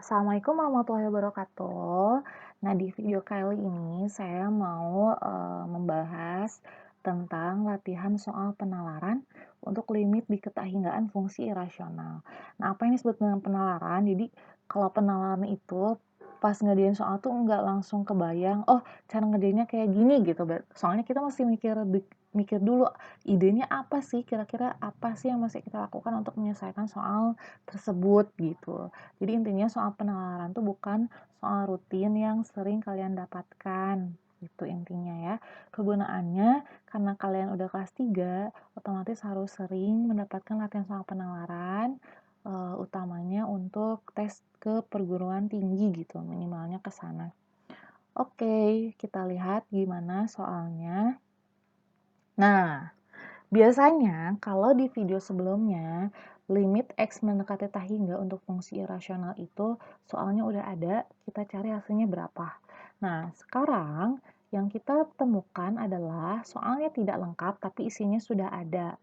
Assalamualaikum warahmatullahi wabarakatuh. Nah, di video kali ini saya mau membahas tentang latihan soal penalaran untuk limit diketahui-hinggaan fungsi irasional. Nah, apa yang disebut dengan penalaran? Jadi, kalau penalaran itu pas ngerjain soal tuh nggak langsung kebayang, oh cara ngerjainnya kayak gini gitu. Soalnya kita mesti mikir dulu idenya apa sih, kira-kira apa sih yang mesti kita lakukan untuk menyelesaikan soal tersebut gitu. Jadi intinya soal penalaran tuh bukan soal rutin yang sering kalian dapatkan, itu intinya ya. Kegunaannya karena kalian udah kelas 3, otomatis harus sering mendapatkan latihan soal penalaran, utamanya untuk tes ke perguruan tinggi gitu, minimalnya ke sana. Oke, kita lihat gimana soalnya. Nah, biasanya kalau di video sebelumnya, limit X mendekati tak hingga untuk fungsi irasional itu soalnya udah ada, kita cari hasilnya berapa. Nah, sekarang yang kita temukan adalah soalnya tidak lengkap tapi isinya sudah ada.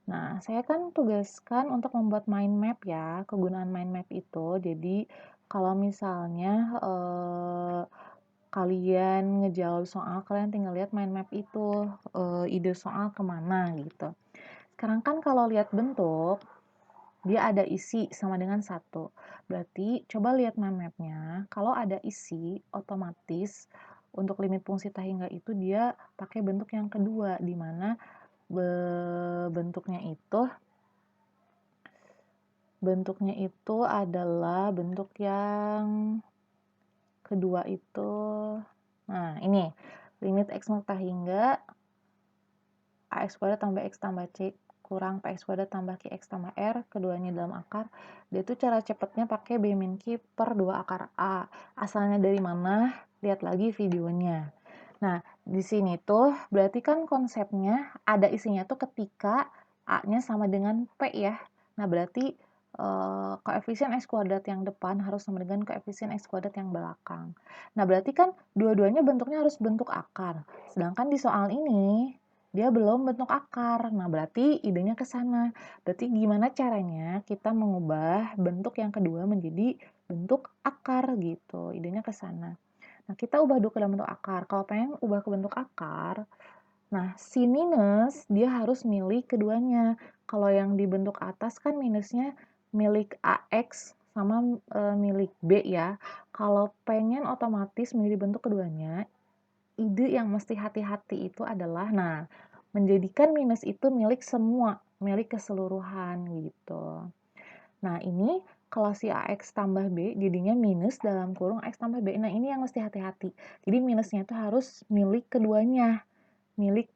Nah, saya kan tugaskan untuk membuat mind map ya, kegunaan mind map itu. Jadi, kalau misalnya kalian ngejawab soal, kalian tinggal lihat mind map itu, ide soal kemana gitu. Sekarang kan kalau lihat bentuk, dia ada isi sama dengan satu. Berarti coba lihat mind map-nya, kalau ada isi, otomatis untuk limit fungsi tak hingga itu dia pakai bentuk yang kedua, di mana bentuknya itu adalah bentuk yang kedua itu. Nah, ini limit X tak hingga AX kuadrat tambah X tambah C kurang PX kuadrat tambah QX tambah R, keduanya dalam akar. Dia tuh cara cepatnya pakai B min Q per 2 akar A. Asalnya dari mana? Lihat lagi videonya. Nah, di sini tuh berarti kan konsepnya ada isinya tuh ketika A-nya sama dengan P ya. Nah, berarti koefisien X kuadrat yang depan harus sama dengan koefisien X kuadrat yang belakang. Nah, berarti kan dua-duanya bentuknya harus bentuk akar. Sedangkan di soal ini dia belum bentuk akar. Nah, berarti idenya ke sana. Berarti gimana caranya kita mengubah bentuk yang kedua menjadi bentuk akar gitu. Idenya ke sana. Nah, kita ubah dulu ke dalam bentuk akar. Kalau pengen ubah ke bentuk akar, nah si minus dia harus milih keduanya. Kalau yang di bentuk atas kan minusnya milik AX sama milik B ya. Kalau pengen otomatis milih bentuk keduanya, ide yang mesti hati-hati itu adalah, nah, menjadikan minus itu milik semua, milik keseluruhan gitu. Nah, ini kalau si AX tambah B jadinya minus dalam kurung X tambah B. Nah, ini yang mesti hati-hati. Jadi minusnya itu harus milik keduanya, milik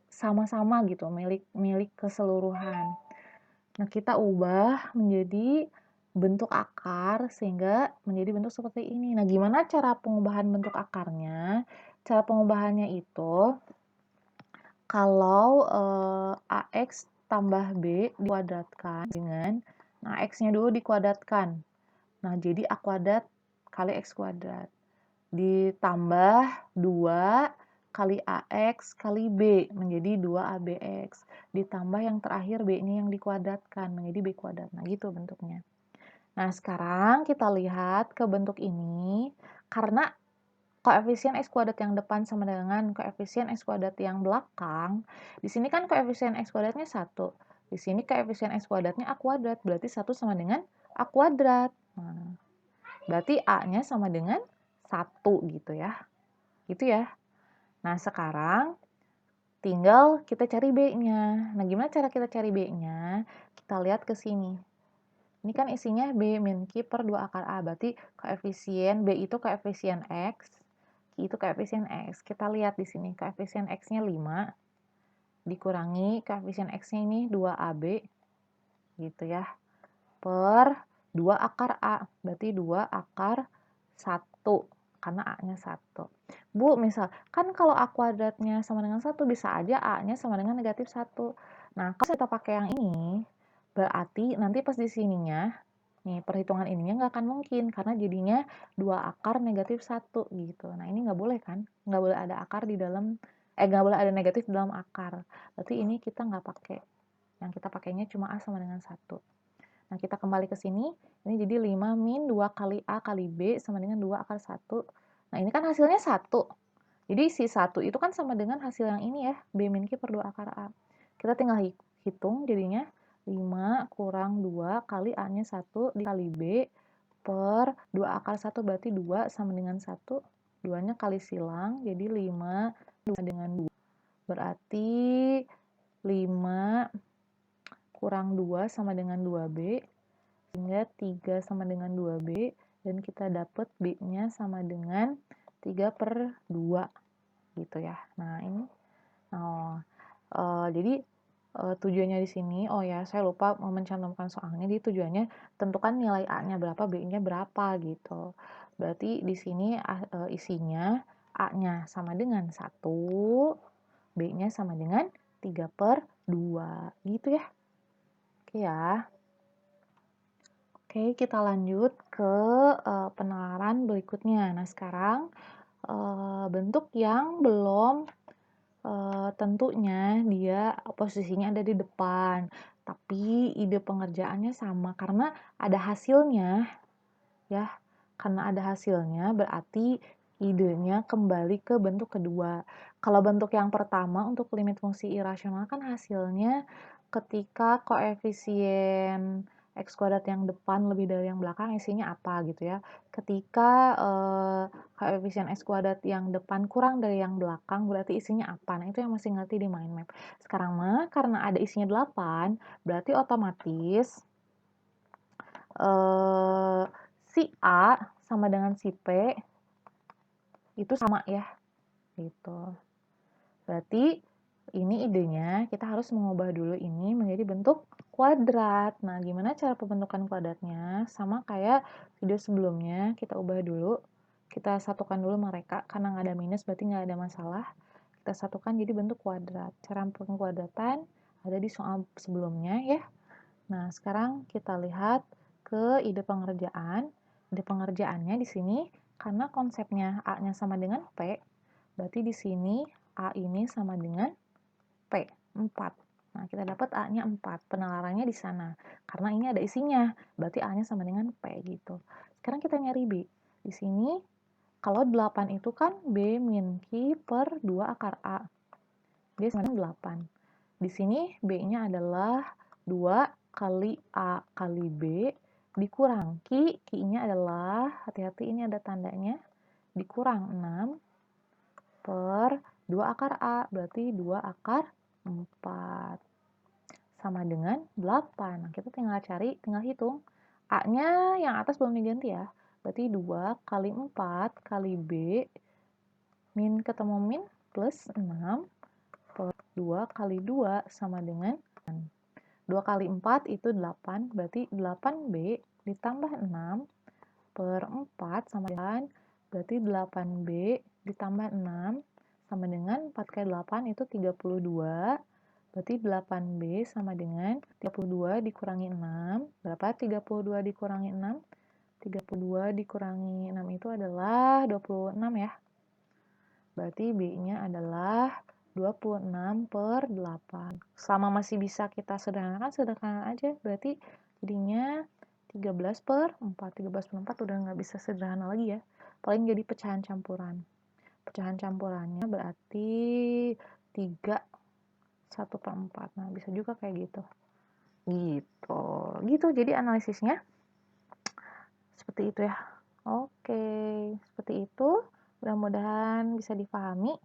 sama-sama gitu, milik keseluruhan. Nah, kita ubah menjadi bentuk akar sehingga menjadi bentuk seperti ini. Nah, gimana cara pengubahan bentuk akarnya? Cara pengubahannya itu kalau AX tambah B dikuadratkan dengan, nah X-nya dulu dikuadratkan. Nah, jadi A kuadrat kali X kuadrat. Ditambah 2 kali AX kali B menjadi 2ABX. Ditambah yang terakhir B-nya yang dikuadratkan menjadi B kuadrat. Nah, gitu bentuknya. Nah, sekarang kita lihat ke bentuk ini. Karena koefisien X kuadrat yang depan sama dengan koefisien X kuadrat yang belakang, di sini kan koefisien X kuadratnya 1. Di sini koefisien X kuadratnya A kuadrat, berarti 1 sama dengan A kuadrat. Nah, berarti A-nya sama dengan 1 gitu ya. Gitu ya. Nah, sekarang tinggal kita cari B-nya. Nah, gimana cara kita cari B-nya? Kita lihat ke sini. Ini kan isinya B min Q per 2 akar A. Berarti koefisien B itu koefisien X, Q itu koefisien X. Kita lihat di sini, koefisien X-nya 5, dikurangi koefisien X-nya ini 2AB, gitu ya, per 2 akar A. Berarti 2 akar 1, karena A-nya 1. Bu, misal, kan kalau A kuadratnya sama dengan 1, bisa aja A-nya sama dengan negatif 1. Nah, kalau kita pakai yang ini, berarti nanti pas di sininya, nih perhitungan ininya nggak akan mungkin, karena jadinya 2 akar negatif 1 gitu. Nah, ini nggak boleh kan? Nggak boleh ada akar di dalam, nggak boleh ada negatif di dalam akar. Berarti ini kita nggak pakai. Yang kita pakainya cuma A sama dengan 1. Nah, kita kembali ke sini, ini jadi 5 min 2 kali A kali B sama dengan 2 akar 1. Nah, ini kan hasilnya 1. Jadi si 1 itu kan sama dengan hasil yang ini ya, B min Q per 2 akar A. Kita tinggal hitung jadinya 5 kurang 2 kali A-nya 1 dikali B per 2 akar 1 berarti 2 sama dengan 1. 2-nya kali silang, jadi 5 2 dengan 2. Berarti 5 kurang 2 sama dengan 2B, sehingga 3 sama dengan 2B, dan kita dapat B-nya sama dengan 3 per 2, gitu ya. Nah, ini. Oh, jadi tujuannya di sini, oh ya, saya lupa mencantumkan soalnya. Jadi tujuannya tentukan nilai A-nya berapa, B-nya berapa gitu. Berarti di sini isinya A-nya sama dengan 1, B-nya sama dengan 3 per 2. Gitu ya. Oke ya. Oke, kita lanjut ke penalaran berikutnya. Nah, sekarang bentuk yang belum tentunya dia posisinya ada di depan, tapi ide pengerjaannya sama karena ada hasilnya ya. Karena ada hasilnya berarti idenya kembali ke bentuk kedua. Kalau bentuk yang pertama untuk limit fungsi irasional kan hasilnya ketika koefisien x kuadrat yang depan lebih dari yang belakang isinya apa gitu ya. Ketika koefisien x kuadrat yang depan kurang dari yang belakang berarti isinya apa. Nah, itu yang masih ngerti di mind map. Sekarang mah karena ada isinya 8, berarti otomatis si A sama dengan si P itu sama ya, gitu. Berarti ini idenya kita harus mengubah dulu ini menjadi bentuk kuadrat. Nah, gimana cara pembentukan kuadratnya? Sama kayak video sebelumnya, kita ubah dulu. Kita satukan dulu mereka, karena nggak ada minus berarti nggak ada masalah. Kita satukan jadi bentuk kuadrat. Cara pengkuadratan ada di soal sebelumnya ya. Nah, sekarang kita lihat ke ide pengerjaan. Ide pengerjaannya di sini karena konsepnya A-nya sama dengan P, berarti di sini A ini sama dengan P, 4. Nah, kita dapat A-nya 4. Penalarannya di sana. Karena ini ada isinya, berarti A-nya sama dengan P gitu. Sekarang kita nyari B. Di sini kalau 8 itu kan B min Q per 2 akar A. Dia sama dengan 8. Di sini B-nya adalah 2 kali A kali B dikurang Q-nya adalah, hati-hati ini ada tandanya, dikurang 6 per 2 akar A, berarti 2 akar 4. Sama dengan 8. Nah, kita tinggal hitung. A-nya yang atas belum diganti ya. Berarti 2 kali 4 kali B, min ketemu min, plus 6 per 2 kali 2 sama dengan 2 kali 4 itu 8, berarti 8B ditambah 6 per 4 sama dengan, berarti 8B ditambah 6 sama dengan 4 kali 8 itu 32, berarti 8B sama dengan 32 dikurangi 6, berapa 32 dikurangi 6? 32 dikurangi 6 itu adalah 26 ya. Berarti B-nya adalah 26 per 8. Selama masih bisa kita sederhanakan aja. Berarti jadinya 13 per 4. 13 per 4 udah nggak bisa sederhana lagi ya. Paling jadi pecahan campuran. Pecahan campurannya berarti 3 1 per 4. Nah, bisa juga kayak gitu. Gitu. Gitu jadi analisisnya. Seperti itu ya. Oke, seperti itu. Mudah-mudahan bisa dipahami.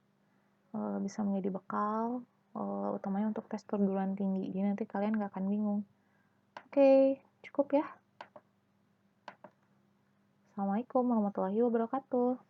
Bisa menjadi bekal utamanya untuk tes perguruan tinggi. Jadi nanti kalian nggak akan bingung. Oke, cukup ya. Assalamualaikum warahmatullahi wabarakatuh.